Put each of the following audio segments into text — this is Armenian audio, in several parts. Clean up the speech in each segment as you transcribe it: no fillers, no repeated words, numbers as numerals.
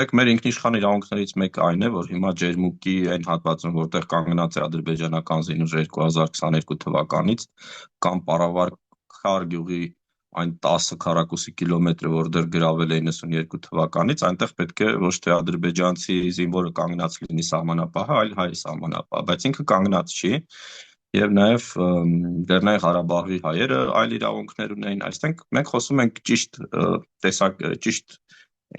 Եք մեր ինքնիշխան իրավունքներից մեկը այն է, որ հիմա Ջերմուկի այն հատվածում, որտեղ կանգնած է ադրբեջանական զինուժը 2022 թվականից, կամ Պարավարքար գյուղի այն 10 քառակուսի կիլոմետրը, որտեղ գրավել է 92 թվականից, այնտեղ պետք է ոչ թե ադրբեջանցի զինվորը կանգնած լինի սահմանապահը, այլ հայ սահմանապահ, բայց ինքը կանգնած չի, եւ նաեւ Լեռնային Ղարաբաղի հայերը այլ իրավունքներ ունեն, այսինքն մենք խոսում ենք ճիշտ ճիշտ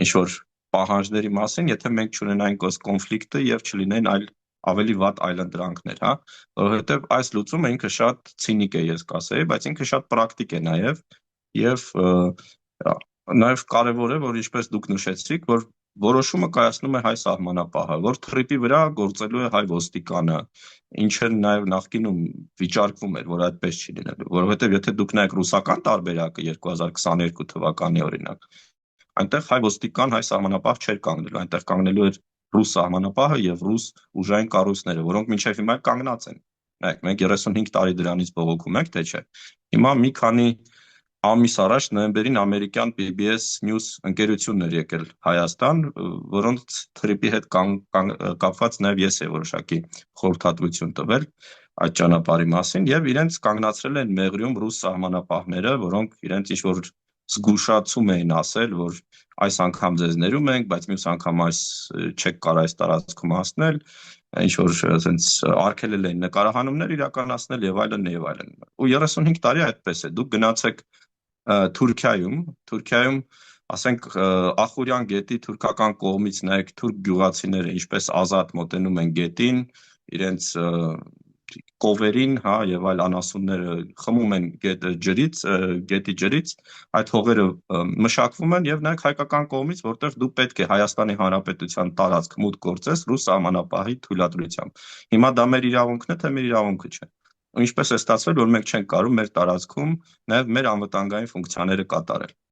ինչ որ պահանջների մասին, եթե մենք չունենայինք այս կոնֆլիկտը եւ չլինեն այլ ավելի վատ այլընտրանքներ, հա, որովհետեւ այս լուծումը ինքը շատ ցինիկ է, ես կասեի, բայց ինքը շատ պրակտիկ է նաեւ եւ նաեւ կարեւոր է, որ ինչպես դուք նշեցիք, որ որոշումը կայացնում է հայ սահմանապահը, որ թրիպի վրա գործելու է հայ ոստիկանը, ինչը նաեւ նախկինում վիճարկվում էր, որ այդպես չի լինելու, որովհետեւ եթե դուք նայեք ռուսական տարբերակը 2022 թվականի օրինակ, այնտեղ հայ ոստիկան, հայ սահմանապահ չէր կանգնելու, այնտեղ կանգնելու էր ռուս սահմանապահը եւ ռուս ուժային կառույցները, որոնք մինչեւ հիմա կանգնած են։ Նայեք, մենք 35 տարի դրանից բողոքում ենք, թե չէ։ Հիմա մի քանի ամիս առաջ նոյեմբերին ամերիկյան PBS News ընկերությունն էր եկել Հայաստան, որոնց թրիպի հետ կապված նաև ես եմ որոշակի խորհրդատվություն տվել այդ ճանապարհի մասին եւ իրենց կանգնացրել են մեղրիում ռուս սահմանապահները, որոնք իրենց ինչ որ զգուշացում էին ասել, որ այս անգամ ձեզ ներում ենք, բայց մյուս անգամ չեք կարող այս տարածքում հասնել, ինչ որ ասենց արգելել էին նկարահանումներ իրականացնել եւ այլն եւ այլն։ Ու 35 տարի այդպես է։ Դուք գնացեք Թուրքիայում, ասենք Ախուրյան գետի թուրքական կողմից նայեք թուրք գյուղացիները ինչպես ազատ մոտենում են գետին, իրենց կովերին, հա, եւ այլ անասունները խմում են գետի ջրից, այդ հողերը մշակվում են եւ նայեք հայկական կողմից, որտեղ դու պետք է Հայաստանի Հանրապետության տարածք մուտք գործես ռուս սահմանապահի թույլատրությամբ։ Հիմա դա մեր իրավունքն է, թե մեր իրավունքը չէ։ Ինչպես է ստացվել, որ մենք չենք կարող մեր տարածքում նաև մեր անվտանգային ֆունկցիաները կատարել։